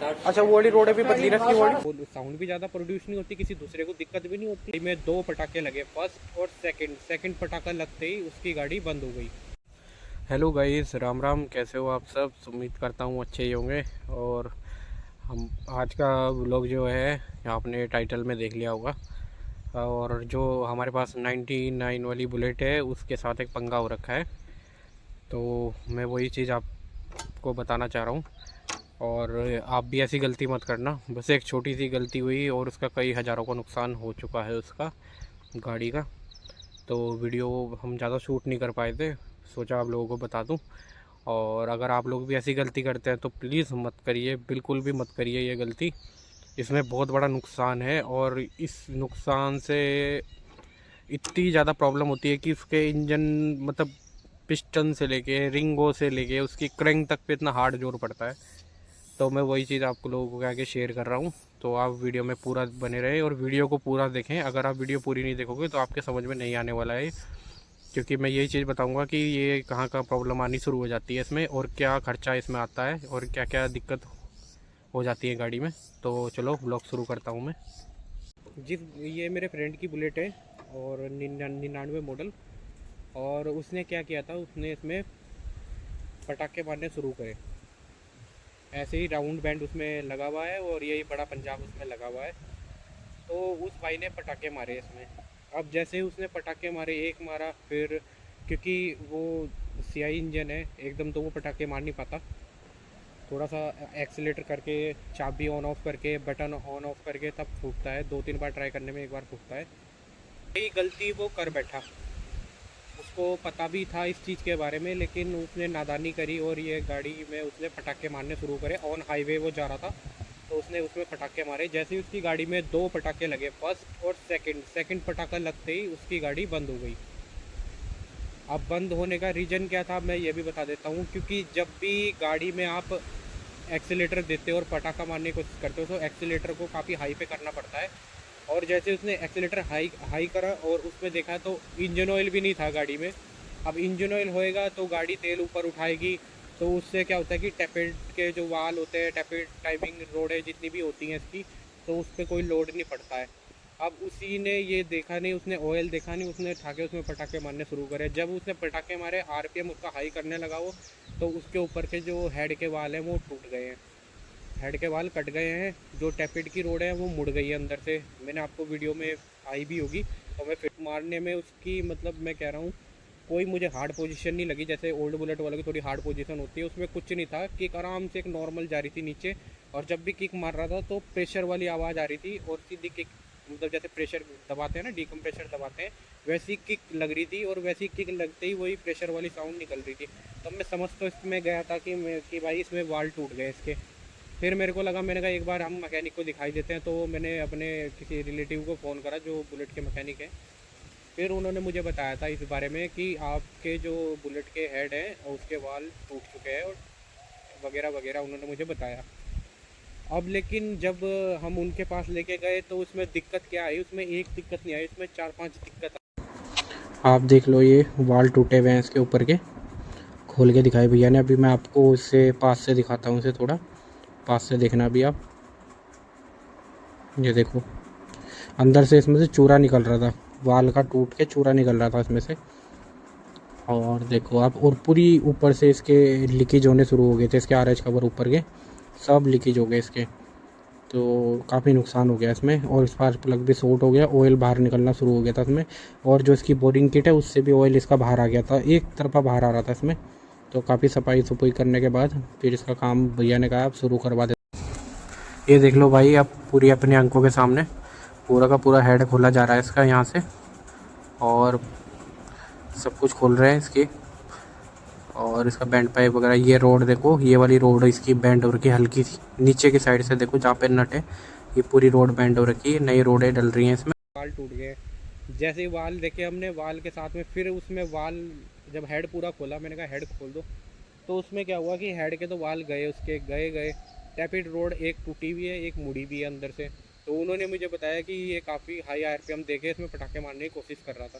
अच्छा वो वाली रोड भी बदली ना इसकी बॉडी। साउंड भी ज़्यादा प्रोड्यूस नहीं होती, किसी दूसरे को दिक्कत भी नहीं होती। में 2 पटाखे लगे, फर्स्ट और सेकंड पटाखा लगते ही उसकी गाड़ी बंद हो गई। हेलो गाइस, राम राम, कैसे हो आप सब। उम्मीद करता हूँ अच्छे ही होंगे। और हम आज का व्लॉग जो है आपने टाइटल में देख लिया होगा। और जो हमारे पास 99 वाली बुलेट है उसके साथ एक पंगा हो रखा है, तो मैं वही चीज़ आपको बताना चाह रहा हूँ। और आप भी ऐसी गलती मत करना। बस एक छोटी सी गलती हुई और उसका कई हज़ारों का नुकसान हो चुका है उसका गाड़ी का। तो वीडियो हम ज़्यादा शूट नहीं कर पाए थे, सोचा आप लोगों को बता दूं। और अगर आप लोग भी ऐसी गलती करते हैं तो प्लीज़ मत करिए, बिल्कुल भी मत करिए ये गलती। इसमें बहुत बड़ा नुकसान है और इस नुकसान से इतनी ज़्यादा प्रॉब्लम होती है कि उसके इंजन मतलब पिस्टन से लेके रिंगों से लेके उसकी क्रैंक तक पे इतना हार्ड जोर पड़ता है। तो मैं वही चीज़ आप लोगों को आगे शेयर कर रहा हूँ। तो आप वीडियो में पूरा बने रहे और वीडियो को पूरा देखें। अगर आप वीडियो पूरी नहीं देखोगे तो आपके समझ में नहीं आने वाला है, क्योंकि मैं यही चीज़ बताऊंगा कि ये कहाँ का प्रॉब्लम आनी शुरू हो जाती है इसमें, और क्या खर्चा इसमें आता है और क्या क्या दिक्कत हो जाती है गाड़ी में। तो चलो ब्लॉग शुरू करता हूँ मैं। ये मेरे फ्रेंड की बुलेट है और 99 मॉडल। और उसने क्या किया था, उसने इसमें पटाखे मारने शुरू करे। ऐसे ही राउंड बैंड उसमें लगा हुआ है और यही बड़ा पंजाब उसमें लगा हुआ है। तो उस भाई ने पटाखे मारे इसमें। अब जैसे ही उसने पटाखे मारे, एक मारा, फिर क्योंकि वो सीआई इंजन है एकदम, तो वो पटाखे मार नहीं पाता। थोड़ा सा एक्सीलेटर करके, चाबी ऑन ऑफ करके, बटन ऑन ऑफ करके तब फूटता है। 2-3 बार ट्राई करने में एक बार फूटता है। यही गलती वो कर बैठा। उसको पता भी था इस चीज़ के बारे में, लेकिन उसने नादानी करी और ये गाड़ी में उसने पटाखे मारने शुरू करे। ऑन हाईवे वो जा रहा था तो उसने उसमें पटाखे मारे। जैसे ही उसकी गाड़ी में 2 पटाखे लगे, फर्स्ट और सेकंड पटाखा लगते ही उसकी गाड़ी बंद हो गई। अब बंद होने का रीज़न क्या था मैं ये भी बता देता हूँ। क्योंकि जब भी गाड़ी में आप एक्सीलेटर देते हो और पटाखा मारने की कोशिश करते हो तो एक्सीलेटर को काफ़ी हाई पे करना पड़ता है। और जैसे उसने एक्सीलेटर हाई हाई करा और उसमें देखा तो इंजन ऑयल भी नहीं था गाड़ी में। अब इंजन ऑयल होएगा तो गाड़ी तेल ऊपर उठाएगी, तो उससे क्या होता है कि टैपेड के जो वाल होते हैं, टैपेड टाइमिंग रोड है जितनी भी होती हैं इसकी, तो उस पर कोई लोड नहीं पड़ता है। अब उसी ने ये देखा नहीं, उसने ऑयल देखा नहीं, उसने ठाके उसमें पटाखे मारने शुरू करे। जब उसने पटाखे मारे, आरपीएम उसका हाई करने लगा वो, तो उसके ऊपर के जो हेड के वाल हैं वो टूट गए हैं। हेड के वाल कट गए हैं। जो टैपेड की रोड है वो मुड़ गई है अंदर से। मैंने आपको वीडियो में आई भी होगी। तो मैं फिर मारने में उसकी मतलब मैं कह रहा हूँ कोई मुझे हार्ड पोजीशन नहीं लगी। जैसे ओल्ड बुलेट वालों की थोड़ी हार्ड पोजीशन होती है, उसमें कुछ नहीं था। किक आराम से एक नॉर्मल जा रही थी नीचे। और जब भी किक मार रहा था तो प्रेशर वाली आवाज़ आ रही थी और सीधी किक, मतलब जैसे प्रेशर दबाते हैं ना, डीकम्प्रेशर दबाते हैं, वैसी किक लग रही थी। और वैसी किक लगते ही वही प्रेशर वाली साउंड निकल रही थी। तब मैं समझ तो इसमें गया था कि भाई इसमें वाल टूट गए इसके। फिर मेरे को लगा, मैंने कहा एक बार हम मैकेनिक को दिखाई देते हैं। तो मैंने अपने किसी रिलेटिव को फ़ोन करा जो बुलेट के मैकेनिक हैं। फिर उन्होंने मुझे बताया था इस बारे में कि आपके जो बुलेट के हेड हैं उसके वाल टूट चुके हैं और वगैरह वगैरह उन्होंने मुझे बताया। अब लेकिन जब हम उनके पास लेके गए तो उसमें दिक्कत क्या आई, उसमें एक दिक्कत नहीं आई, उसमें 4-5 दिक्कत। आप देख लो, ये वाल टूटे हुए हैं इसके ऊपर के, खोल के दिखाए भैया ने। अभी मैं आपको इससे पास से दिखाता हूँ, इसे थोड़ा पास से देखना भी आप। ये देखो, अंदर से इसमें से चूरा निकल रहा था, वाल का टूट के चूरा निकल रहा था इसमें से। और देखो आप, और पूरी ऊपर से इसके लीकेज होने शुरू हो गए थे, इसके आरएच कवर ऊपर के सब लीकेज हो गए इसके। तो काफ़ी नुकसान हो गया इसमें। और स्पार्क प्लग भी शॉर्ट हो गया, ऑयल बाहर निकलना शुरू हो गया था इसमें। और जो इसकी बोरिंग किट है उससे भी ऑयल इसका बाहर आ गया था, एक तरफा बाहर आ रहा था इसमें। तो काफ़ी सफाई सफाई करने के बाद फिर इसका काम भैया ने कहा आप शुरू करवा दे। ये देख लो भाई, आप पूरी अपनी आंखों के सामने पूरा का पूरा हेड खोला जा रहा है इसका यहाँ से, और सब कुछ खोल रहे हैं इसकी। और इसका बैंड पाइप वगैरह, ये रोड देखो, ये वाली रोड इसकी बैंड हो रखी है हल्की सी नीचे की साइड से, देखो जहाँ पे नट है ये पूरी रोड बैंड हो रखी है, नई रोडें डल रही हैं इसमें। वाल टूट गए। जैसे ही वाल देखे हमने, वाल के साथ में फिर उसमें वाल, जब हेड पूरा खोला, मैंने कहा हेड खोल दो। तो उसमें क्या हुआ कि हेड के तो वाल गए, उसके गए गए। टैपिड रोड एक टूटी हुई है, एक मुड़ी भी है अंदर से। तो उन्होंने मुझे बताया कि ये काफ़ी हाई आरपीएम देके इसमें पटाखे मारने की कोशिश कर रहा था।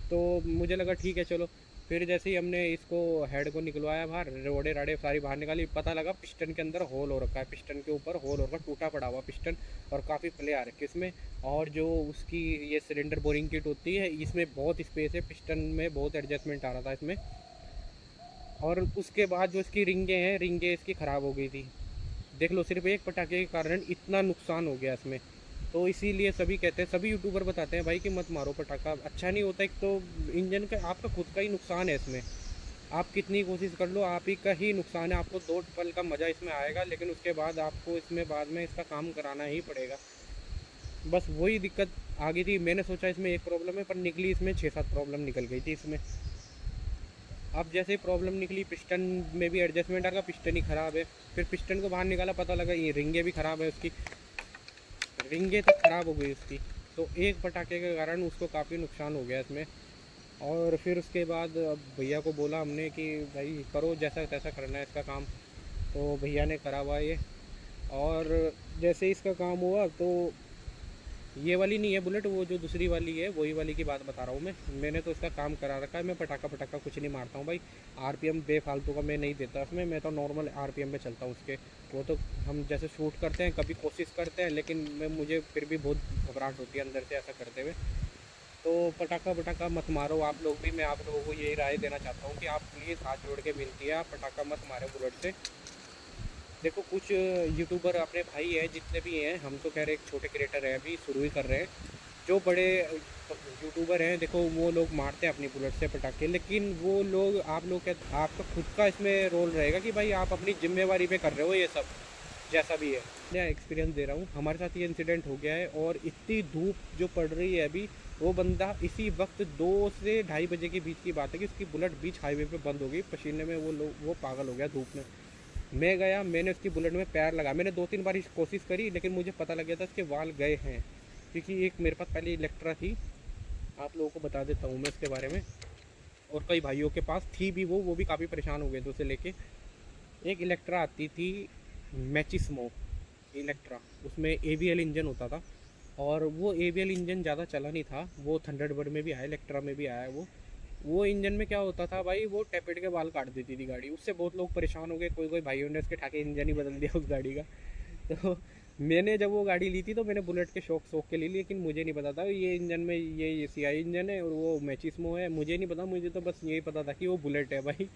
तो मुझे लगा ठीक है चलो। फिर जैसे ही हमने इसको हेड को निकलवाया बाहर, रोड़े राड़े सारी बाहर निकाली, पता लगा पिस्टन के अंदर होल हो रखा है, पिस्टन के ऊपर होल हो रखा, टूटा पड़ा हुआ पिस्टन और काफ़ी प्ले आ रखे इसमें। और जो उसकी ये सिलेंडर बोरिंग किट होती है, इसमें बहुत स्पेस है, पिस्टन में बहुत एडजस्टमेंट आ रहा था इसमें। और उसके बाद जो इसकी रिंगें हैं, रिंगें इसकी ख़राब हो गई थी। देख लो, सिर्फ एक पटाखे के कारण इतना नुकसान हो गया इसमें। तो इसीलिए सभी कहते हैं, सभी यूट्यूबर बताते हैं भाई कि मत मारो पटाखा, अच्छा नहीं होता। एक तो इंजन का आपका खुद का ही नुकसान है इसमें, आप कितनी कोशिश कर लो आप ही का ही नुकसान है। आपको 2 पल का मज़ा इसमें आएगा, लेकिन उसके बाद आपको इसमें बाद में इसका काम कराना ही पड़ेगा। बस वही दिक्कत आ गई थी। मैंने सोचा इसमें एक प्रॉब्लम है, पर निकली इसमें 6-7 प्रॉब्लम निकल गई थी इसमें। अब जैसे प्रॉब्लम निकली, पिस्टन में भी एडजस्टमेंट आ गया, पिस्टन ही ख़राब है। फिर पिस्टन को बाहर निकाला, पता लगा ये रिंगें भी ख़राब है, उसकी रिंगें तक ख़राब हो गई उसकी। तो एक पटाखे के कारण उसको काफ़ी नुकसान हो गया इसमें। और फिर उसके बाद अब भैया को बोला हमने कि भाई करो, जैसा तैसा करना है इसका काम। तो भैया ने करा हुआ ये। और जैसे इसका काम हुआ, तो ये वाली नहीं है बुलेट, वो जो दूसरी वाली है वही वाली की बात बता रहा हूँ मैं। मैंने तो इसका काम करा रखा है। मैं पटाखा पटाखा कुछ नहीं मारता हूँ भाई, आरपीएम बेफालतू का मैं नहीं देता उसमें। मैं तो नॉर्मल आरपीएम पे चलता हूँ उसके। वो तो हम जैसे शूट करते हैं, कभी कोशिश करते हैं, लेकिन मुझे फिर भी बहुत घबराहट होती है अंदर से ऐसा करते हुए। तो पटाखा पटाखा मत मारो आप लोग भी। मैं आप लोगों को यही राय देना चाहता हूँ कि आप प्लीज़ हाथ जोड़ के विनती है, आप पटाखा मत मारे बुलेट से। देखो, कुछ यूट्यूबर अपने भाई हैं जितने भी हैं, हम तो कह रहे एक छोटे क्रिएटर हैं, अभी शुरू ही कर रहे हैं। जो बड़े यूट्यूबर हैं, देखो वो लोग मारते हैं अपनी बुलेट से पटाखे, लेकिन वो लोग, आप लोग क्या, आपका खुद का इसमें रोल रहेगा कि भाई आप अपनी जिम्मेवारी पे कर रहे हो ये सब, जैसा भी है। मैं एक्सपीरियंस दे रहा हूँ, हमारे साथ ये इंसिडेंट हो गया है। और इतनी धूप जो पड़ रही है अभी, वो बंदा इसी वक्त 2 से ढाई बजे के बीच की बात है कि उसकी बुलेट बीच हाईवे पे बंद हो गई पसीने में। वो पागल हो गया धूप में। मैं गया, मैंने उसकी बुलेट में पैर लगा, मैंने 2-3 बार कोशिश करी, लेकिन मुझे पता लग गया था उसके वाल गए हैं। क्योंकि एक मेरे पास पहले इलेक्ट्रा थी, आप लोगों को बता देता हूँ मैं इसके बारे में। और कई भाइयों के पास थी भी, वो भी काफ़ी परेशान हो गए थे उसे लेके। एक इलेक्ट्रा आती थी, मैचिस्मो इलेक्ट्रा, उसमें AVL इंजन होता था। और वो AVL इंजन ज़्यादा चला नहीं था, वो थंडरबर्ड में भी आया, इलेक्ट्रा में भी आया वो इंजन में क्या होता था भाई, वो टैपेट के बाल काट देती थी गाड़ी। उससे बहुत लोग परेशान हो गए, कोई कोई भाइयों ने उसके ठाके इंजन ही बदल दिया उस गाड़ी का। तो मैंने जब वो गाड़ी ली थी तो मैंने बुलेट के शौक के लिए, लेकिन मुझे नहीं पता था ये इंजन में ये CI इंजन है और वो मैचिस्मो है, मुझे नहीं पता। मुझे तो बस यही पता था कि वो बुलेट है भाई।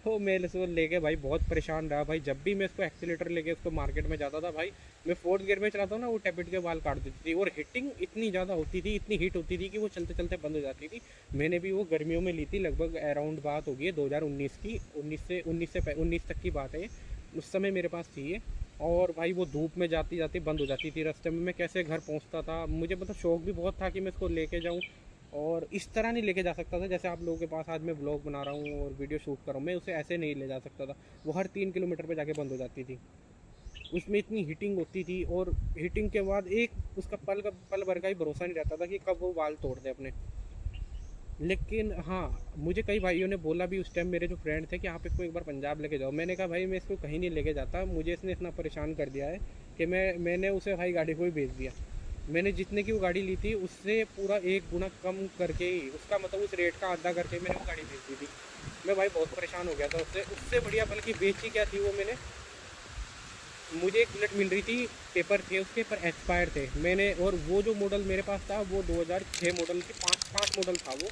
तो मैं इसको लेके भाई बहुत परेशान रहा भाई। जब भी मैं इसको एक्सीलेटर लेके उसको मार्केट में जाता था भाई, मैं 4th गियर में चलाता हूँ ना, वो टैपेट के बाल काट देती थी। और हीटिंग इतनी ज़्यादा होती थी, इतनी हीट होती थी कि वो चलते चलते बंद हो जाती थी। मैंने भी वो गर्मियों में ली थी, लगभग अराउंड बात होगी 2019 की, 19 तक की बात है। उस समय मेरे पास थी ये। और भाई वो धूप में जाती जाती बंद हो जाती थी रास्ते में। मैं कैसे घर पहुंचता था, मुझे मतलब शौक भी बहुत था कि मैं इसको लेके जाऊं। और इस तरह नहीं लेके जा सकता था जैसे आप लोगों के पास आज मैं ब्लॉग बना रहा हूँ और वीडियो शूट कर रहा हूँ, मैं उसे ऐसे नहीं ले जा सकता था। वो हर 3 किलोमीटर पे जाके बंद हो जाती थी। उसमें इतनी हीटिंग होती थी, और हीटिंग के बाद एक उसका पल भर का ही भरोसा नहीं रहता था कि कब वो बाल तोड़ दे अपने। लेकिन हाँ, मुझे कई भाइयों ने बोला भी उस टाइम, मेरे जो फ्रेंड थे, कि आप इसको एक बार पंजाब लेके जाओ। मैंने कहा भाई मैं इसको कहीं नहीं लेके जाता, मुझे इसने इतना परेशान कर दिया है कि मैंने उसे भाई गाड़ी को ही बेच दिया। मैंने जितने की वो गाड़ी ली थी उससे पूरा 1 गुना कम करके ही, उसका मतलब उस रेट का आधा करके मैंने वो गाड़ी बेच दी थी। मैं भाई बहुत परेशान हो गया था उससे बढ़िया, बल्कि बेची क्या थी वो मैंने, मुझे एक बुलेट मिल रही थी, पेपर थे उसके पर एक्सपायर थे मैंने। और वो जो मॉडल मेरे पास था वो 2006 मॉडल की, 5 मॉडल था वो,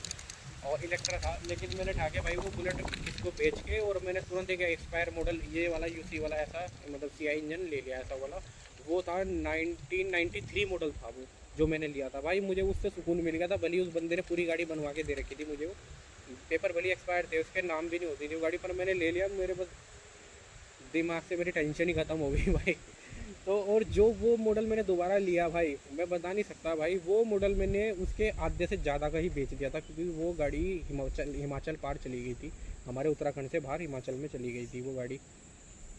और इलेक्ट्रा था। लेकिन मैंने ठाके भाई वो बुलेट इसको बेच के, और मैंने तुरंत एक एक्सपायर मॉडल ये वाला UC वाला ऐसा, मतलब CI इंजन ले लिया ऐसा वाला। वो था 1993 मॉडल था वो जो मैंने लिया था भाई। मुझे उससे सुकून मिल गया था, भले उस बंदे ने पूरी गाड़ी बनवा के दे रखी थी मुझे। वो पेपर भले एक्सपायर थे, उसके नाम भी नहीं होती थी वो गाड़ी पर, मैंने ले लिया। मेरे बस दिमाग से मेरी टेंशन ही ख़त्म हो गई भाई। तो और जो वो मॉडल मैंने दोबारा लिया भाई, मैं बता नहीं सकता भाई, वो मॉडल मैंने उसके आधे से ज़्यादा का ही बेच दिया था, क्योंकि वो गाड़ी हिमाचल पार चली गई थी, हमारे उत्तराखंड से बाहर हिमाचल में चली गई थी वो गाड़ी।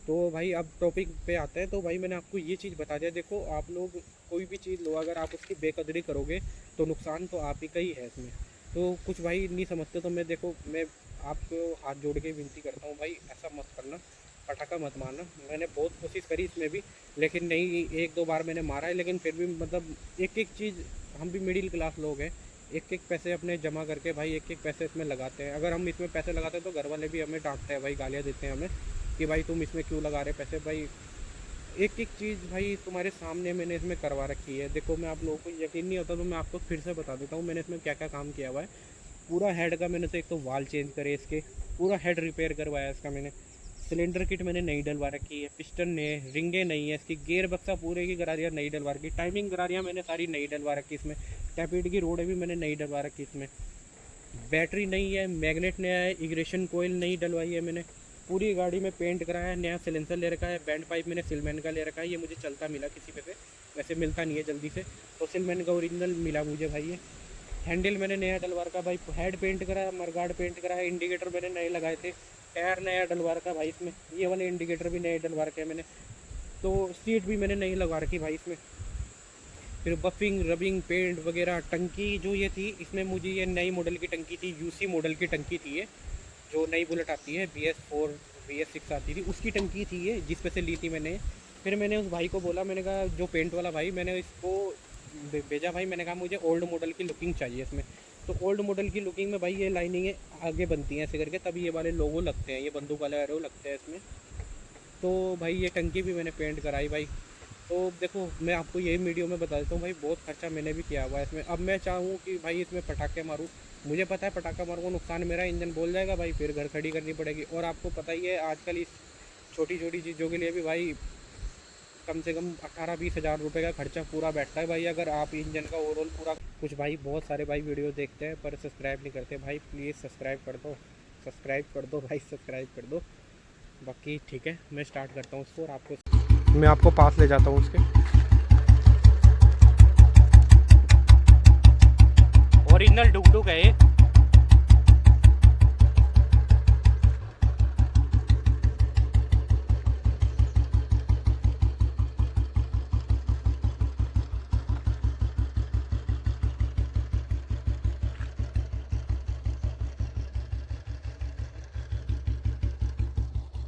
तो भाई अब टॉपिक पे आते हैं। तो भाई मैंने आपको ये चीज़ बता दिया, देखो आप लोग कोई भी चीज़ लो, अगर आप उसकी बेकदरी करोगे तो नुकसान तो आप ही का ही है इसमें। तो कुछ भाई नहीं समझते, तो मैं आपको हाथ जोड़ के विनती करता हूँ भाई, ऐसा मत करना, पटाखा मत मारना। मैंने बहुत कोशिश करी इसमें भी, लेकिन नहीं, 1-2 बार मैंने मारा है, लेकिन फिर भी मतलब एक चीज़, हम भी मिडिल क्लास लोग हैं, एक एक पैसे अपने जमा करके भाई एक एक पैसे इसमें लगाते हैं। अगर हम इसमें पैसे लगाते हैं तो घर वाले भी हमें डांटते हैं भाई, गालियाँ देते हैं हमें कि भाई तुम इसमें क्यों लगा रहे पैसे। भाई एक एक चीज़ भाई तुम्हारे सामने मैंने इसमें करवा रखी है। देखो, मैं आप लोगों को यकीन नहीं होता तो मैं आपको फिर से बता देता हूँ मैंने इसमें क्या क्या काम किया हुआ है। पूरा हेड का मैंने तो एक तो वाल चेंज करे इसके, पूरा हेड रिपेयर करवाया इसका मैंने, सिलेंडर किट मैंने नई डलवा रखी है, पिस्टन ने रिंगे नहीं है इसकी, गेयर बक्सा पूरे की गरारियाँ नई डलवा रखी, टाइमिंग गरारियाँ मैंने सारी नई डलवा रखी इसमें, टैपेड की रोड भी मैंने नई डलवा रखी इसमें, बैटरी नई है, मैग्नेट नया है, इग्रेशन कोयल नई डलवाई है मैंने, पूरी गाड़ी में पेंट कराया है, नया सिलेंसर ले रखा है, बैंड पाइप मैंने सिलमैन का ले रखा है। ये मुझे चलता मिला किसी पे से, वैसे मिलता नहीं है जल्दी से, तो सिलमैन का ओरिजिनल मिला मुझे भाई। ये हैंडल मैंने नया डलवा रखा भाई, हेड पेंट कराया, मरगार्ड पेंट कराया, इंडिकेटर मैंने नए लगाए थे, टायर नया डलवा रखा भाई इसमें, ये वाले इंडिकेटर भी नए डलवा रखे हैं मैंने, तो सीट भी मैंने नई लगा रखी भाई इसमें। फिर बफिंग रबिंग पेंट वगैरह, टंकी जो ये थी इसमें मुझे ये नई मॉडल की टंकी थी, यूसी मॉडल की टंकी थी ये, जो नई बुलेट आती है BS4 BS6 आती थी उसकी टंकी थी ये, जिस पे से ली थी मैंने। फिर मैंने उस भाई को बोला, मैंने कहा जो पेंट वाला भाई, मैंने इसको भेजा भाई, मैंने कहा मुझे ओल्ड मॉडल की लुकिंग चाहिए इसमें। तो ओल्ड मॉडल की लुकिंग में भाई ये लाइनिंगें आगे बनती हैं ऐसे करके, तभी ये वाले लोगो लगते हैं, ये बंदूक वाले एरो लगते हैं इसमें। तो भाई ये टंकी भी मैंने पेंट कराई भाई। तो देखो, मैं आपको यही वीडियो में बता देता हूँ भाई, बहुत खर्चा मैंने भी किया हुआ है इसमें। अब मैं चाहूँ कि भाई इसमें पटाखे मारूँ, मुझे पता है पटाखा मारूँगा नुकसान मेरा, इंजन बोल जाएगा भाई, फिर घर खड़ी करनी पड़ेगी। और आपको पता ही है आजकल इस छोटी छोटी चीज़ों के लिए भी भाई कम से कम 18-20 हज़ार रुपये का खर्चा पूरा बैठता है भाई, अगर आप इंजन का ओवरऑल पूरा। कुछ भाई बहुत सारे भाई वीडियो देखते हैं पर सब्सक्राइब नहीं करते भाई, प्लीज़ सब्सक्राइब कर दो, सब्सक्राइब कर दो भाई, सब्सक्राइब कर दो। बाकी ठीक है, मैं स्टार्ट करता हूँ उसको और आपको मैं आपको पास ले जाता हूँ उसके। ओरिजिनल डुगडुग है ये।